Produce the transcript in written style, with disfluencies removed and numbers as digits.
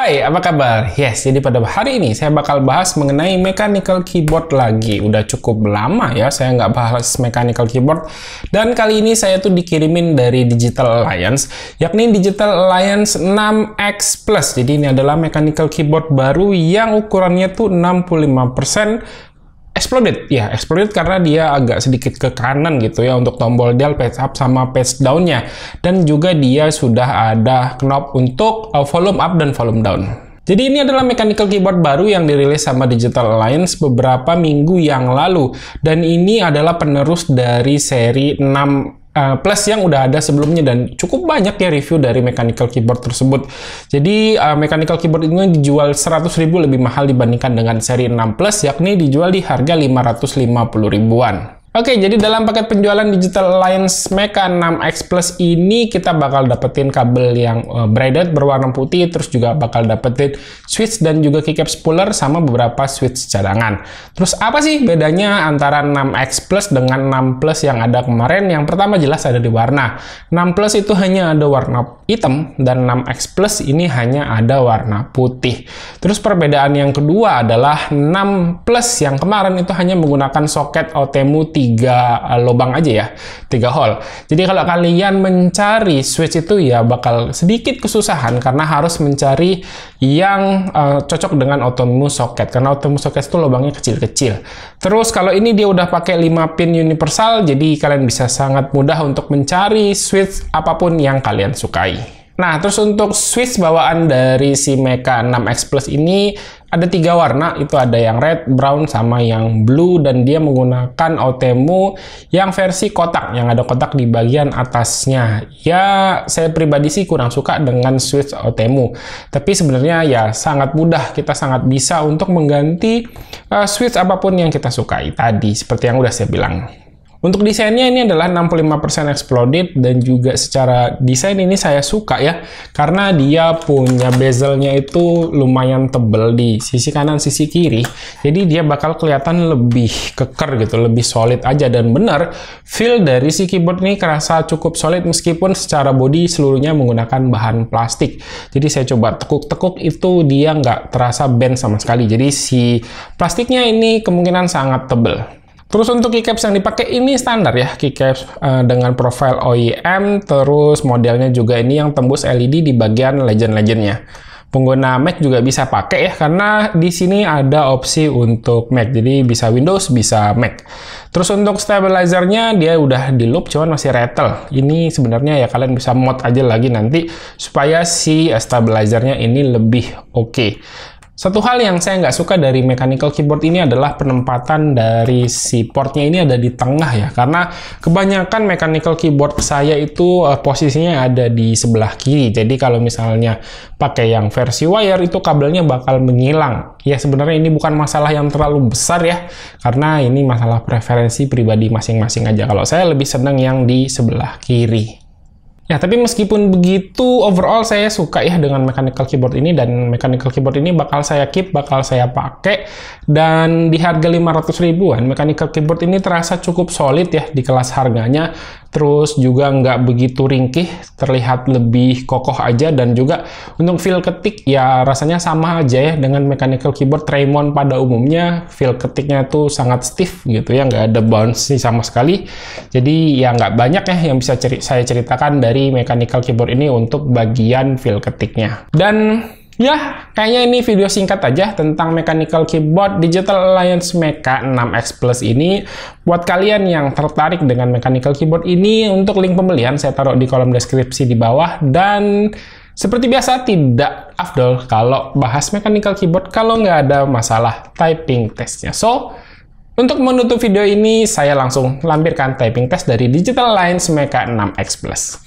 Hai, apa kabar? Yes, jadi pada hari ini saya bakal bahas mengenai mechanical keyboard lagi. Udah cukup lama ya saya nggak bahas mechanical keyboard. Dan kali ini saya tuh dikirimin dari Digital Alliance, yakni Digital Alliance 6X Plus. Jadi ini adalah mechanical keyboard baru yang ukurannya tuh 65% exploded. Ya, exploded karena dia agak sedikit ke kanan gitu ya untuk tombol dial, page up, sama page down-nya. Dan juga dia sudah ada knob untuk volume up dan volume down. Jadi ini adalah mechanical keyboard baru yang dirilis sama Digital Alliance beberapa minggu yang lalu. Dan ini adalah penerus dari seri 6 Plus yang udah ada sebelumnya, dan cukup banyak ya review dari mechanical keyboard tersebut. Jadi mechanical keyboard ini dijual 100.000 lebih mahal dibandingkan dengan seri 6 Plus, yakni dijual di harga 550 ribuan. Oke, jadi dalam paket penjualan Digital Alliance Mecha 6X Plus ini kita bakal dapetin kabel yang braided berwarna putih, terus juga bakal dapetin switch dan juga keycap spooler sama beberapa switch cadangan. Terus apa sih bedanya antara 6X Plus dengan 6 Plus yang ada kemarin? Yang pertama jelas ada di warna. 6 Plus itu hanya ada warna hitam dan 6X Plus ini hanya ada warna putih. Terus perbedaan yang kedua adalah 6 Plus yang kemarin itu hanya menggunakan soket OTEMU 3 lubang aja ya, 3 hole. Jadi kalau kalian mencari switch itu ya bakal sedikit kesusahan karena harus mencari yang cocok dengan OTEMU socket, karena OTEMU socket itu lubangnya kecil-kecil. Terus kalau ini dia udah pakai 5 pin universal, jadi kalian bisa sangat mudah untuk mencari switch apapun yang kalian sukai. Nah, terus untuk switch bawaan dari si Mecha 6X Plus ini ada 3 warna, itu ada yang red, brown, sama yang blue, dan dia menggunakan OTEMU yang versi kotak, yang ada kotak di bagian atasnya. Ya, saya pribadi sih kurang suka dengan switch OTEMU, tapi sebenarnya ya sangat mudah, kita sangat bisa untuk mengganti switch apapun yang kita sukai tadi, seperti yang udah saya bilang. Untuk desainnya ini adalah 65% exploded, dan juga secara desain ini saya suka ya, karena dia punya bezelnya itu lumayan tebal di sisi kanan, sisi kiri. Jadi dia bakal kelihatan lebih keker gitu, lebih solid aja, dan benar feel dari si keyboard ini kerasa cukup solid meskipun secara body seluruhnya menggunakan bahan plastik. Jadi saya coba tekuk-tekuk itu dia nggak terasa bend sama sekali. Jadi si plastiknya ini kemungkinan sangat tebal. Terus untuk keycaps yang dipakai ini standar ya, keycaps dengan profile OEM, terus modelnya juga ini yang tembus LED di bagian legend-legendnya. Pengguna Mac juga bisa pakai ya, karena di sini ada opsi untuk Mac, jadi bisa Windows, bisa Mac. Terus untuk stabilizernya dia udah di loop, cuman masih rattle. Ini sebenarnya ya kalian bisa mod aja lagi nanti supaya si stabilizernya ini lebih oke. Satu hal yang saya nggak suka dari mechanical keyboard ini adalah penempatan dari si portnya ini ada di tengah ya, karena kebanyakan mechanical keyboard saya itu posisinya ada di sebelah kiri. Jadi kalau misalnya pakai yang versi wire itu kabelnya bakal menghilang. Ya sebenarnya ini bukan masalah yang terlalu besar ya, karena ini masalah preferensi pribadi masing-masing aja. Kalau saya lebih senang yang di sebelah kiri. Ya, tapi meskipun begitu, overall saya suka ya dengan mechanical keyboard ini, dan mechanical keyboard ini bakal saya keep, bakal saya pakai, dan di harga 500 ribuan, mechanical keyboard ini terasa cukup solid ya di kelas harganya, terus juga nggak begitu ringkih, terlihat lebih kokoh aja, dan juga untuk feel ketik ya rasanya sama aja ya dengan mechanical keyboard Raymond pada umumnya. Feel ketiknya tuh sangat stiff gitu ya, nggak ada bounce sama sekali. Jadi ya nggak banyak ya yang bisa saya ceritakan dari mechanical keyboard ini untuk bagian feel ketiknya. Dan ya, kayaknya ini video singkat aja tentang mechanical keyboard Digital Alliance Mecha 6X Plus ini. Buat kalian yang tertarik dengan mechanical keyboard ini, untuk link pembelian saya taruh di kolom deskripsi di bawah. Dan seperti biasa, tidak afdol kalau bahas mechanical keyboard kalau nggak ada masalah typing testnya. So, untuk menutup video ini, saya langsung lampirkan typing test dari Digital Alliance Mecha 6X Plus.